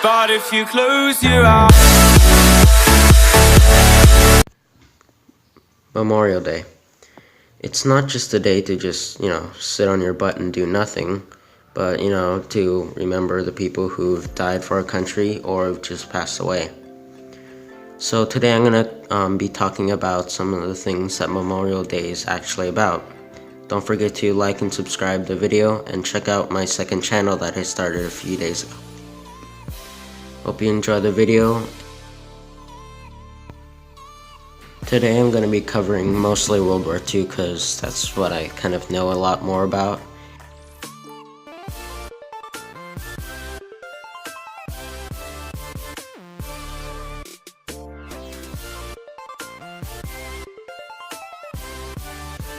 But if you close your eyes. Memorial Day. It's not just a day to just, sit on your butt and do nothing, but, to remember the people who've died for our country or have just passed away. So today I'm going to be talking about some of the things that Memorial Day is actually about. Don't forget to like and subscribe the video and check out my second channel that I started a few days ago. Hope you enjoy the video. Today I'm going to be covering mostly World War II because that's what I kind of know a lot more about.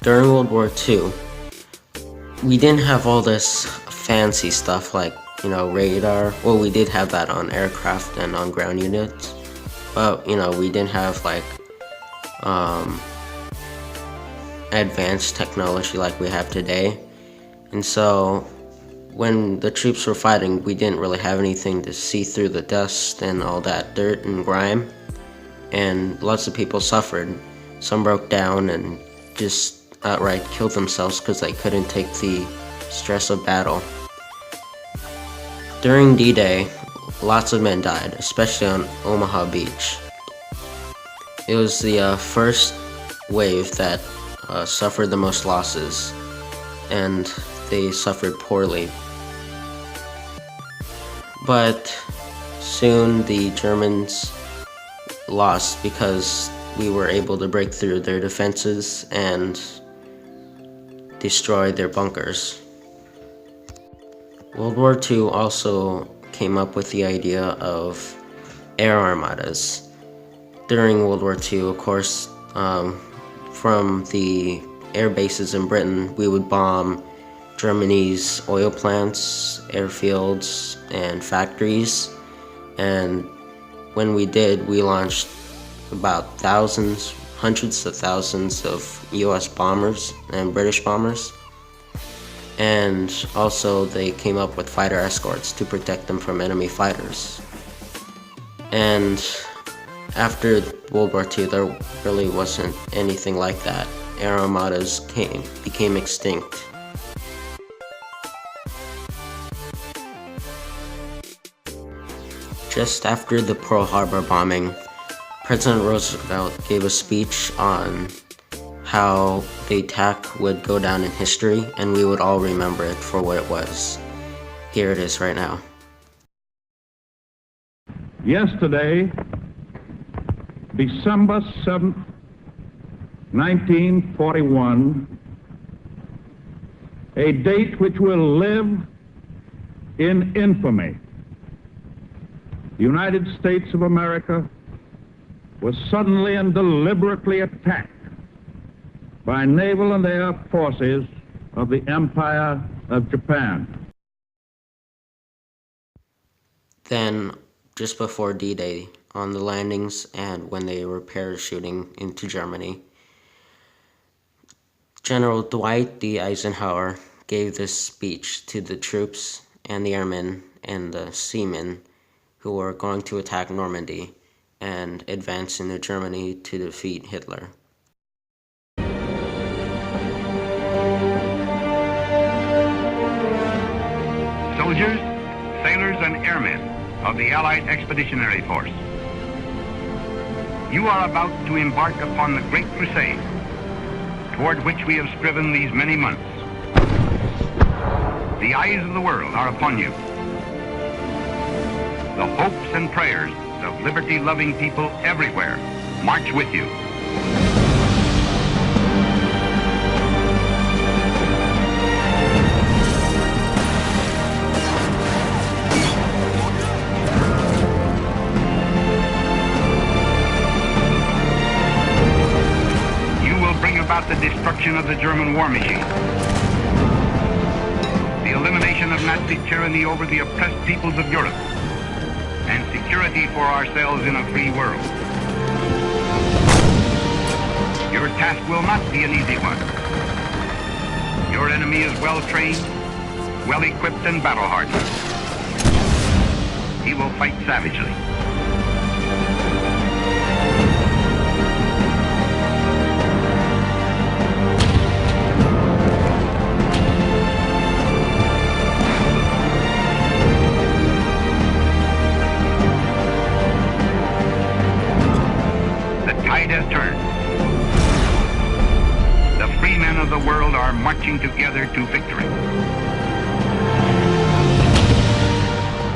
During World War II, we didn't have all this fancy stuff like, radar. Well, we did have that on aircraft and on ground units, but, we didn't have like advanced technology like we have today. And so when the troops were fighting, we didn't really have anything to see through the dust and all that dirt and grime, and lots of people suffered. Some broke down and just outright killed themselves because they couldn't take the stress of battle. During D-Day, lots of men died, especially on Omaha Beach. It was the first wave that suffered the most losses, and they suffered poorly. But soon the Germans lost because we were able to break through their defenses and destroy their bunkers. World War II also came up with the idea of air armadas. During World War II, of course, from the air bases in Britain, we would bomb Germany's oil plants, airfields, and factories. And when we did, we launched about thousands, hundreds of thousands of US bombers and British bombers. And also they came up with fighter escorts to protect them from enemy fighters. And after World War II, there really wasn't anything like that. Air armadas became extinct. Just after the Pearl Harbor bombing, President Roosevelt gave a speech on how the attack would go down in history and we would all remember it for what it was. Here it is right now. Yesterday, December 7th, 1941, a date which will live in infamy. The United States of America was suddenly and deliberately attacked by naval and air forces of the Empire of Japan. Then, just before D-Day, on the landings and when they were parachuting into Germany, General Dwight D. Eisenhower gave this speech to the troops and the airmen and the seamen who were going to attack Normandy and advance into Germany to defeat Hitler. Soldiers, sailors, and airmen of the Allied Expeditionary Force, you are about to embark upon the great crusade toward which we have striven these many months. The eyes of the world are upon you. The hopes and prayers of liberty-loving people everywhere march with you. About the destruction of the German war machine, the elimination of Nazi tyranny over the oppressed peoples of Europe, and security for ourselves in a free world. Your task will not be an easy one. Your enemy is well trained, well equipped, and battle hardened. He will fight savagely. The tide has turned. The free men of the world are marching together to victory.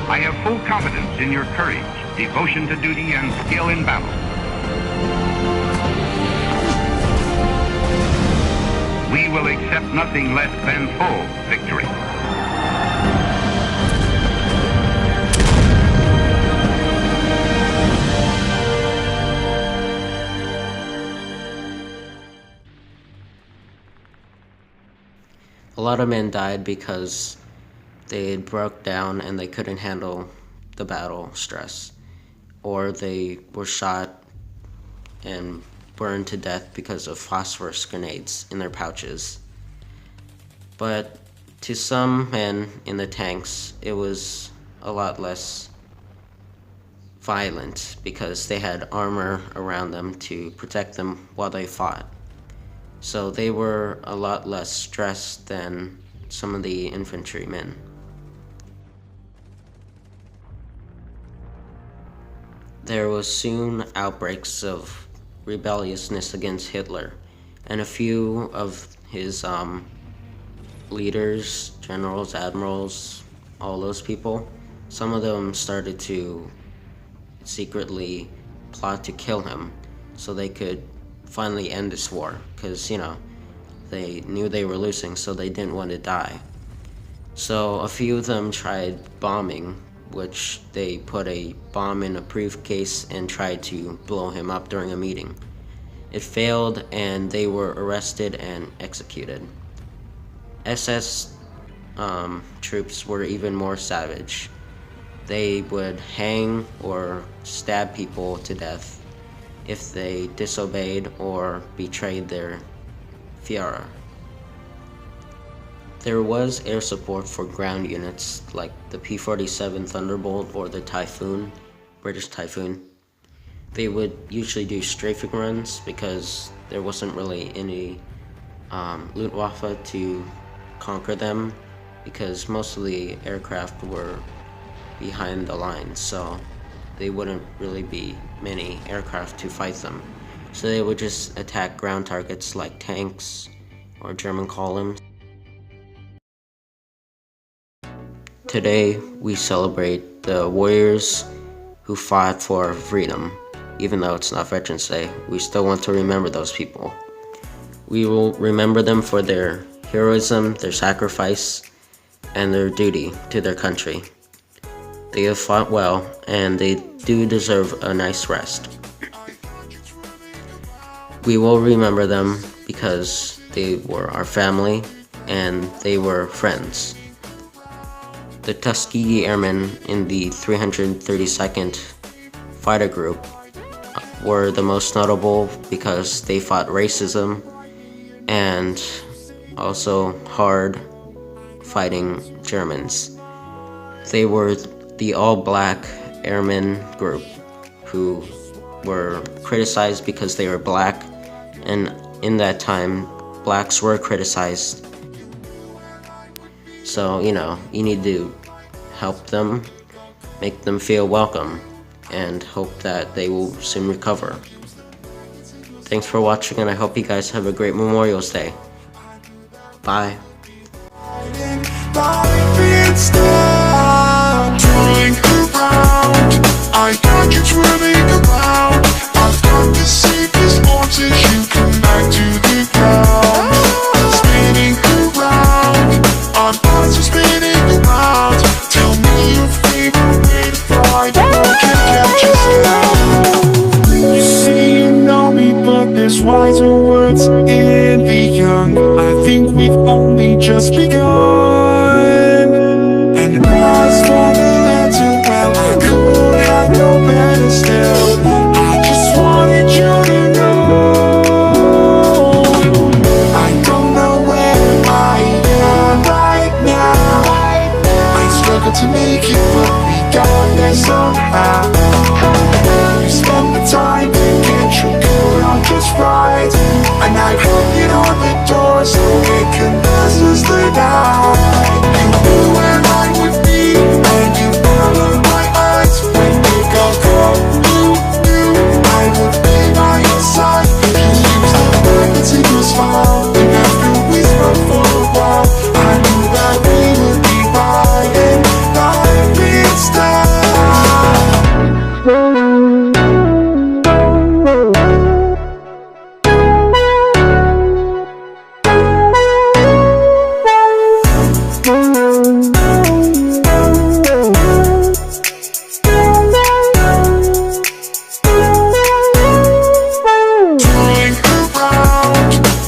I have full confidence in your courage, devotion to duty, and skill in battle. We will accept nothing less than full victory. A lot of men died because they broke down and they couldn't handle the battle stress, or they were shot and burned to death because of phosphorus grenades in their pouches. But to some men in the tanks, it was a lot less violent because they had armor around them to protect them while they fought. So they were a lot less stressed than some of the infantrymen. There was soon outbreaks of rebelliousness against Hitler, and a few of his leaders, generals, admirals, all those people, some of them started to secretly plot to kill him so they could finally end this war, because, you know, they knew they were losing, so they didn't want to die. So a few of them tried bombing, which they put a bomb in a briefcase and tried to blow him up during a meeting. It failed, and they were arrested and executed. SS troops were even more savage. They would hang or stab people to death if they disobeyed or betrayed their Führer. There was air support for ground units like the P-47 Thunderbolt or the Typhoon, British Typhoon. They would usually do strafing runs because there wasn't really any Luftwaffe to conquer them, because most of the aircraft were behind the lines, so they wouldn't really be many aircraft to fight them. So they would just attack ground targets like tanks or German columns. Today, we celebrate the warriors who fought for freedom. Even though it's not Veterans Day, we still want to remember those people. We will remember them for their heroism, their sacrifice, and their duty to their country. They have fought well, and they do deserve a nice rest. We will remember them because they were our family, and they were friends. The Tuskegee Airmen in the 332nd Fighter Group were the most notable because they fought racism and also hard fighting Germans. They were the all-black airmen group who were criticized because they were black, and in that time, blacks were criticized. So, you know, you need to help them, make them feel welcome, and hope that they will soon recover. Thanks for watching, and I hope you guys have a great Memorial Day. Bye. I got you twirling around. I've got the safest voltage. You come back to the ground. Spinning around. Our bodies are spinning around. Tell me your favorite way to fly. No one can catch us now. You say you know me, but there's wiser words in the young. I think we've only just begun. And I want to let you well. I could have no better still. I just wanted you to know. I don't know where I am right now. I struggle to make it, but we got there. there somehow. You spend the time to get your coat on just right, and I hung it on the door so it can last us the night. You knew where I would be, and you followed my eyes. When it got cold, you knew I would be by your side. You used the words in your smile, and after we spoke for a while, I knew that we would be riding life in style.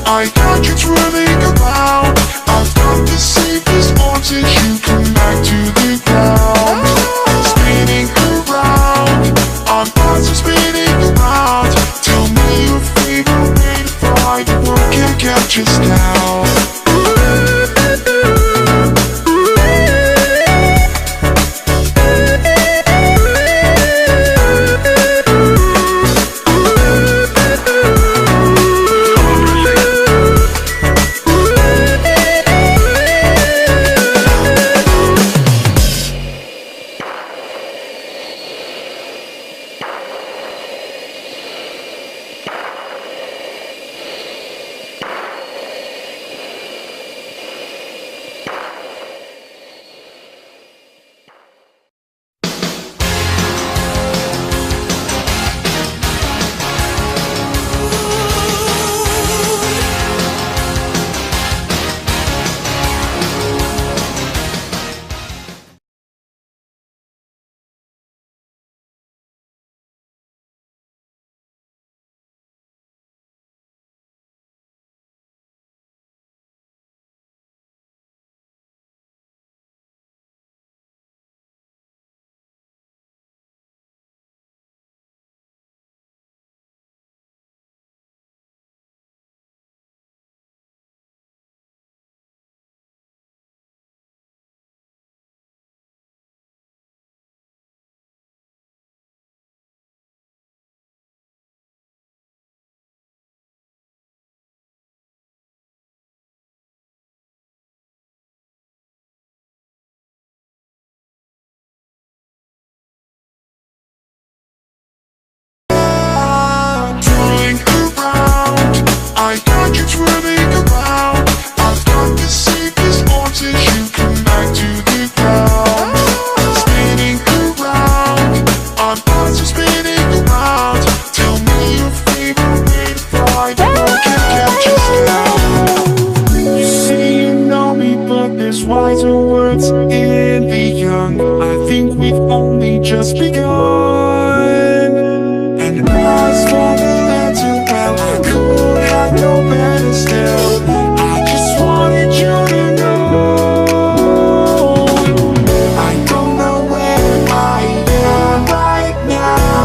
I got you twirling around. I've got the safest arms as you come back to the ground. Spinning around, our thoughts are spinning around. Tell me your favorite way to fly. The world can't catch us now. I got you twirling around. I've got the safest arms as you come back to the ground. Spinning around, our thoughts are spinning around. Tell me your favorite way to fly. The world can't catch us now. You say you know me, but there's wiser words in the young. I think we've only just begun. And I swung the lantern well, I could have no better still. I just wanted you to know I don't know where I am right now.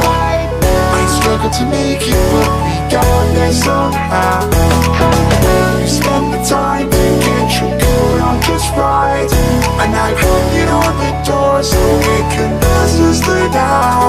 I struggled to make it, but we got there somehow. You spent the time to get your coat on just right, and I hung it on the door so it can last us the night.